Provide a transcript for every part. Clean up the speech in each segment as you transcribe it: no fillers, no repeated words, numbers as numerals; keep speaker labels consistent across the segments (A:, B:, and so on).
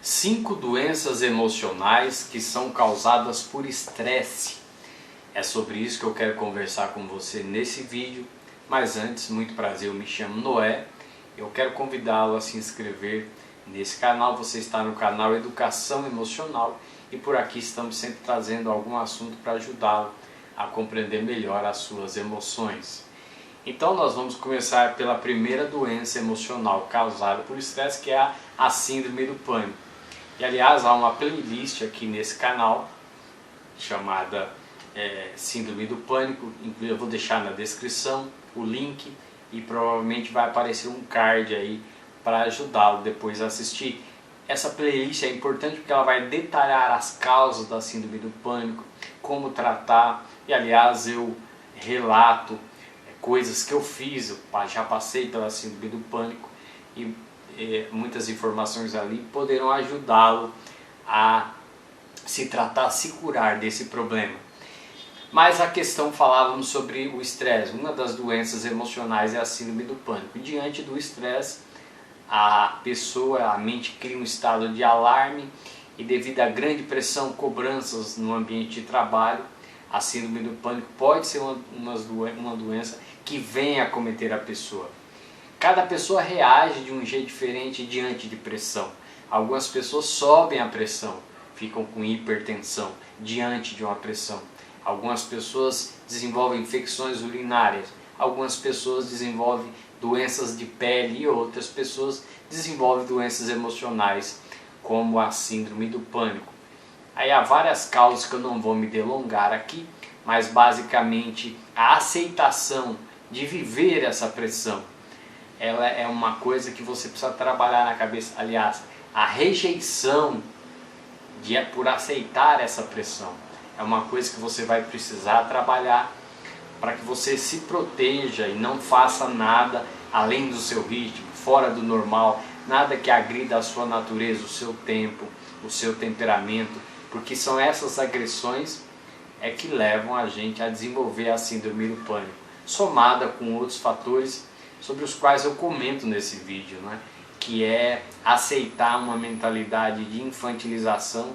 A: 5 doenças emocionais que são causadas por estresse. É sobre isso que eu quero conversar com você nesse vídeo. Mas antes, muito prazer, eu me chamo Noé. Eu quero convidá-lo a se inscrever nesse canal. Você está no canal Educação Emocional e por aqui estamos sempre trazendo algum assunto para ajudá-lo a compreender melhor as suas emoções. Então nós vamos começar pela primeira doença emocional causada por estresse, que é a síndrome do pânico. E aliás, há uma playlist aqui nesse canal chamada Síndrome do Pânico. Eu vou deixar na descrição o link e provavelmente vai aparecer um card aí para ajudá-lo depois a assistir. Essa playlist é importante porque ela vai detalhar as causas da síndrome do pânico, como tratar, e aliás eu relato coisas que eu fiz, eu já passei pela síndrome do pânico e muitas informações ali poderão ajudá-lo a se tratar, a se curar desse problema. Mas a questão, falávamos sobre o estresse. Uma das doenças emocionais é a síndrome do pânico. Diante do estresse, a mente cria um estado de alarme e devido à grande pressão, cobranças no ambiente de trabalho, a síndrome do pânico pode ser uma doença que vem a acometer a pessoa. Cada pessoa reage de um jeito diferente diante de pressão. Algumas pessoas sobem a pressão, ficam com hipertensão diante de uma pressão. Algumas pessoas desenvolvem infecções urinárias. Algumas pessoas desenvolvem doenças de pele e outras pessoas desenvolvem doenças emocionais, como a síndrome do pânico. Aí há várias causas que eu não vou me delongar aqui, mas basicamente a aceitação de viver essa pressão, ela é uma coisa que você precisa trabalhar na cabeça. Aliás, a rejeição por aceitar essa pressão é uma coisa que você vai precisar trabalhar para que você se proteja e não faça nada além do seu ritmo, fora do normal, nada que agrida a sua natureza, o seu tempo, o seu temperamento, porque são essas agressões que levam a gente a desenvolver a síndrome do pânico, somada com outros fatores sobre os quais eu comento nesse vídeo, né? Que é aceitar uma mentalidade de infantilização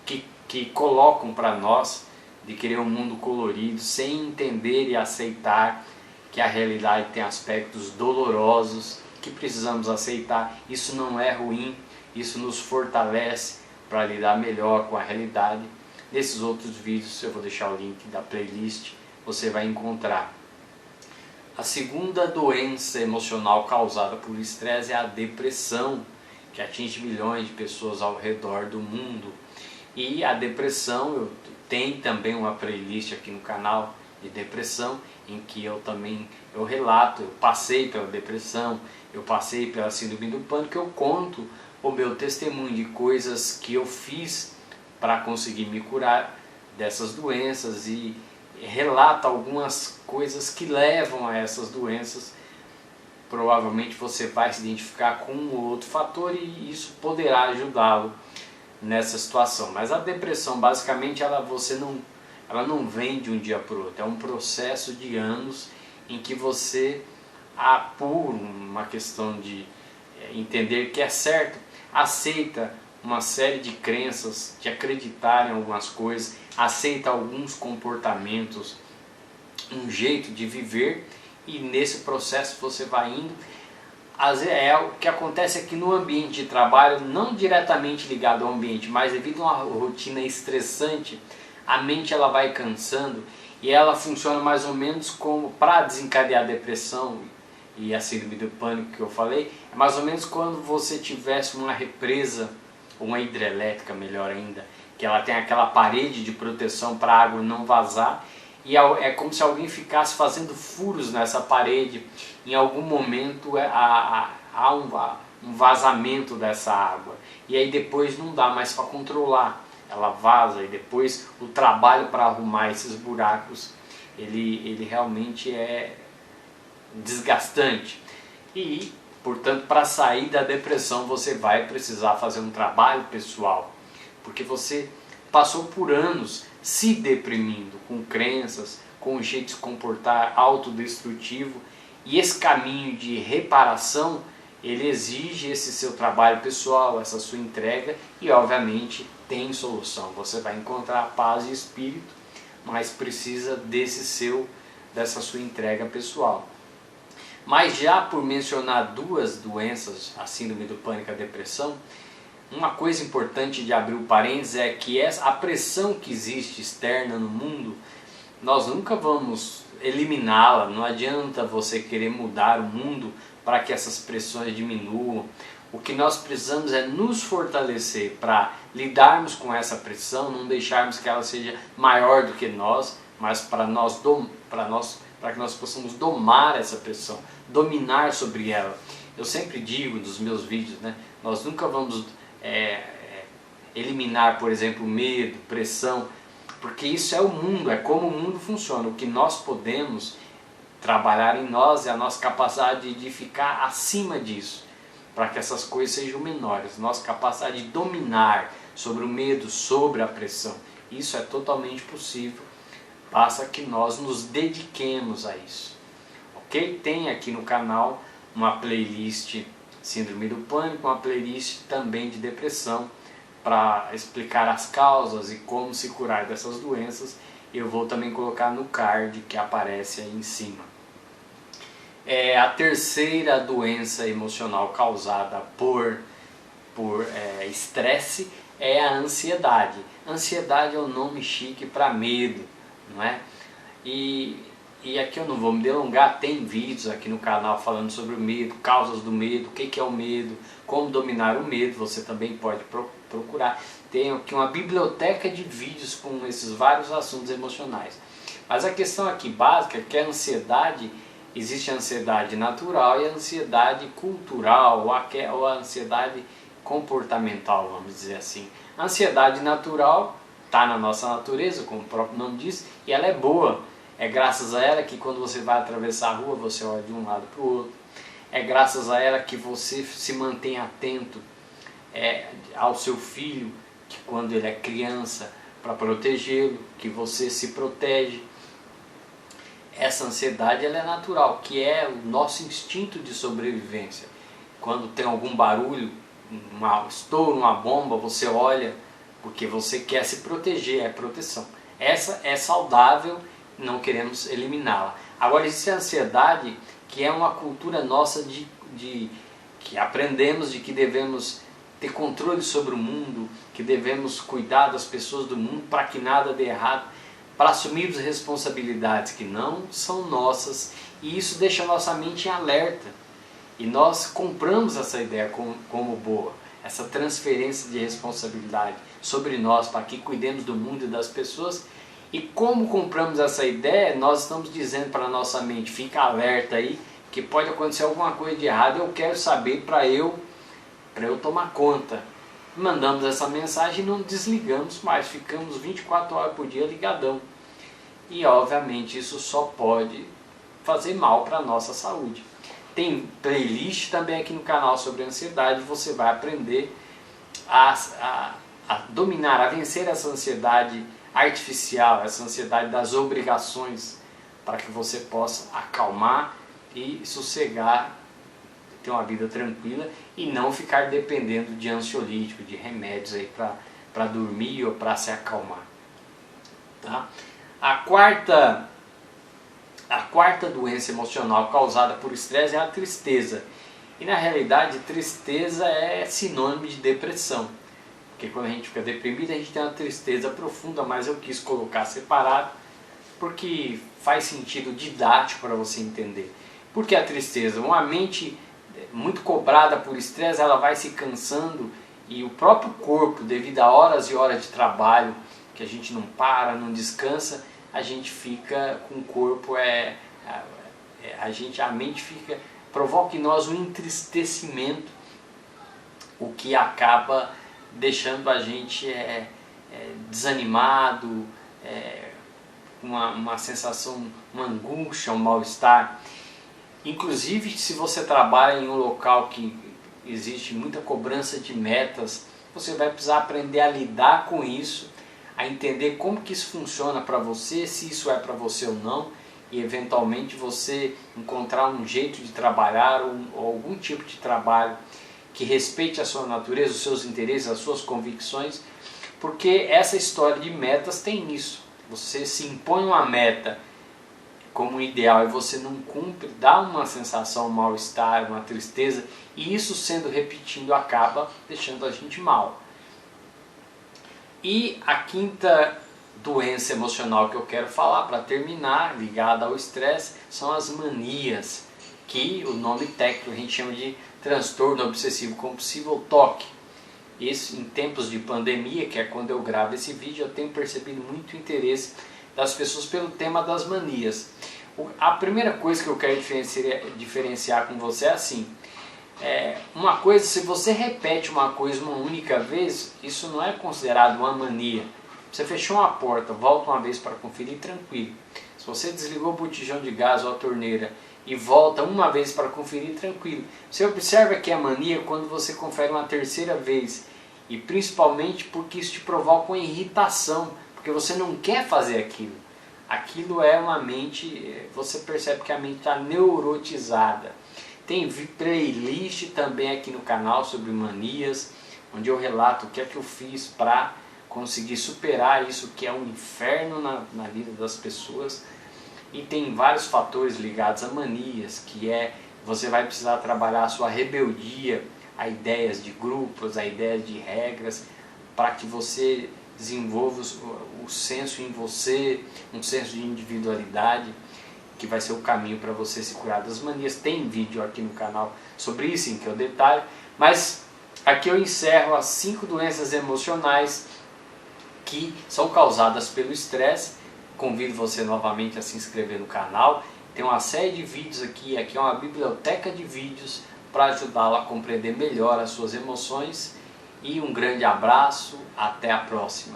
A: que colocam para nós de querer um mundo colorido, sem entender e aceitar que a realidade tem aspectos dolorosos que precisamos aceitar. Isso não é ruim, isso nos fortalece para lidar melhor com a realidade. Nesses outros vídeos, eu vou deixar o link da playlist, você vai encontrar. A segunda doença emocional causada por estresse é a depressão, que atinge milhões de pessoas ao redor do mundo. E a depressão, tem também uma playlist aqui no canal de depressão, em que eu relato, eu passei pela depressão, eu passei pela síndrome do pânico, eu conto o meu testemunho de coisas que eu fiz para conseguir me curar dessas doenças e relata algumas coisas que levam a essas doenças. Provavelmente você vai se identificar com um ou outro fator e isso poderá ajudá-lo nessa situação. Mas a depressão, basicamente, ela não vem de um dia para o outro. É um processo de anos em que você, por uma questão de entender que é certo, aceita uma série de crenças, de acreditar em algumas coisas, aceita alguns comportamentos, um jeito de viver, e nesse processo você vai indo. O que acontece é que no ambiente de trabalho, não diretamente ligado ao ambiente, mas devido a uma rotina estressante, a mente ela vai cansando e ela funciona mais ou menos como, para desencadear a depressão e a síndrome do pânico que eu falei, é mais ou menos quando você tivesse uma represa, uma hidrelétrica melhor ainda, que ela tem aquela parede de proteção para a água não vazar, e é como se alguém ficasse fazendo furos nessa parede. Em algum momento há um vazamento dessa água, e aí depois não dá mais para controlar, ela vaza, e depois o trabalho para arrumar esses buracos, ele realmente é desgastante. E, portanto, para sair da depressão você vai precisar fazer um trabalho pessoal, porque você passou por anos se deprimindo, com crenças, com um jeito de se comportar autodestrutivo, e esse caminho de reparação ele exige esse seu trabalho pessoal, essa sua entrega, e obviamente tem solução. Você vai encontrar paz e espírito, mas precisa dessa sua entrega pessoal. Mas já por mencionar duas doenças, a síndrome do pânico e a depressão, uma coisa importante de abrir o parênteses é que a pressão que existe externa no mundo, nós nunca vamos eliminá-la. Não adianta você querer mudar o mundo para que essas pressões diminuam. O que nós precisamos é nos fortalecer para lidarmos com essa pressão, não deixarmos que ela seja maior do que nós, mas para que nós possamos domar essa pressão, dominar sobre ela. Eu sempre digo nos meus vídeos, né, nós nunca vamos eliminar, por exemplo, medo, pressão, porque isso é o mundo, é como o mundo funciona. O que nós podemos trabalhar em nós é a nossa capacidade de ficar acima disso, para que essas coisas sejam menores, nossa capacidade de dominar sobre o medo, sobre a pressão. Isso é totalmente possível, basta que nós nos dediquemos a isso. Ok? Tem aqui no canal uma playlist Síndrome do Pânico, uma playlist também de depressão, para explicar as causas e como se curar dessas doenças. Eu vou também colocar no card que aparece aí em cima. A terceira doença emocional causada por estresse é a ansiedade. Ansiedade é um nome chique para medo, não é? E aqui eu não vou me delongar, tem vídeos aqui no canal falando sobre o medo, causas do medo, o que é o medo, como dominar o medo, você também pode procurar. Tem aqui uma biblioteca de vídeos com esses vários assuntos emocionais. Mas a questão aqui básica é que a ansiedade, existe a ansiedade natural e a ansiedade cultural, ou a ansiedade comportamental, vamos dizer assim. A ansiedade natural está na nossa natureza, como o próprio nome diz, e ela é boa. É graças a ela que quando você vai atravessar a rua, você olha de um lado para o outro. É graças a ela que você se mantém atento ao seu filho, que quando ele é criança, para protegê-lo, que você se protege. Essa ansiedade ela é natural, que é o nosso instinto de sobrevivência. Quando tem algum barulho, um estouro, uma bomba, você olha porque você quer se proteger, é proteção. Essa é saudável, não queremos eliminá-la. Agora existe a ansiedade, que é uma cultura nossa que aprendemos de que devemos ter controle sobre o mundo, que devemos cuidar das pessoas do mundo para que nada dê errado, para assumirmos responsabilidades que não são nossas, e isso deixa a nossa mente em alerta. E nós compramos essa ideia como boa, essa transferência de responsabilidade sobre nós para que cuidemos do mundo e das pessoas. E como compramos essa ideia, nós estamos dizendo para a nossa mente, fica alerta aí, que pode acontecer alguma coisa de errado, eu quero saber para eu tomar conta. Mandamos essa mensagem e não desligamos mais, ficamos 24 horas por dia ligadão. E obviamente isso só pode fazer mal para a nossa saúde. Tem playlist também aqui no canal sobre ansiedade, você vai aprender a dominar, a vencer essa ansiedade artificial, essa ansiedade das obrigações, para que você possa acalmar e sossegar, ter uma vida tranquila e não ficar dependendo de ansiolítico, de remédios aí para dormir ou para se acalmar. Tá? A quarta doença emocional causada por estresse é a tristeza. E na realidade, tristeza é sinônimo de depressão. Porque quando a gente fica deprimido, a gente tem uma tristeza profunda, mas eu quis colocar separado, porque faz sentido didático para você entender. Por que a tristeza? Uma mente muito cobrada por estresse, ela vai se cansando, e o próprio corpo, devido a horas e horas de trabalho, que a gente não para, não descansa, a gente fica com o corpo, a mente fica, provoca em nós um entristecimento, o que acaba deixando a gente desanimado, uma sensação, uma angústia, um mal-estar. Inclusive, se você trabalha em um local que existe muita cobrança de metas, você vai precisar aprender a lidar com isso, a entender como que isso funciona para você, se isso é para você ou não, e eventualmente você encontrar um jeito de trabalhar ou algum tipo de trabalho que respeite a sua natureza, os seus interesses, as suas convicções, porque essa história de metas tem isso. Você se impõe uma meta como ideal e você não cumpre, dá uma sensação, um mal-estar, uma tristeza, e isso sendo repetido acaba deixando a gente mal. E a quinta doença emocional que eu quero falar, para terminar, ligada ao estresse, são as manias, que o nome técnico a gente chama de transtorno obsessivo compulsivo ou TOC. Isso em tempos de pandemia, que é quando eu gravo esse vídeo, eu tenho percebido muito interesse das pessoas pelo tema das manias. A primeira coisa que eu quero diferenciar com você é assim, uma coisa, se você repete uma coisa uma única vez, isso não é considerado uma mania. Você fechou uma porta, volta uma vez para conferir, tranquilo. Se você desligou o botijão de gás ou a torneira e volta uma vez para conferir, tranquilo. Você observa que é mania quando você confere uma terceira vez, e principalmente porque isso te provoca uma irritação, porque você não quer fazer aquilo. Aquilo é uma mente, você percebe que a mente está neurotizada. Tem playlist também aqui no canal sobre manias, onde eu relato o que é que eu fiz para conseguir superar isso que é um inferno na vida das pessoas. E tem vários fatores ligados a manias, que você vai precisar trabalhar a sua rebeldia a ideias de grupos, a ideias de regras, para que você desenvolva o senso em você, um senso de individualidade, que vai ser o caminho para você se curar das manias. Tem vídeo aqui no canal sobre isso, em que eu detalho, mas aqui eu encerro as 5 doenças emocionais que são causadas pelo estresse. Convido você novamente a se inscrever no canal. Tem uma série de vídeos aqui é uma biblioteca de vídeos para ajudá-lo a compreender melhor as suas emoções. E um grande abraço, até a próxima.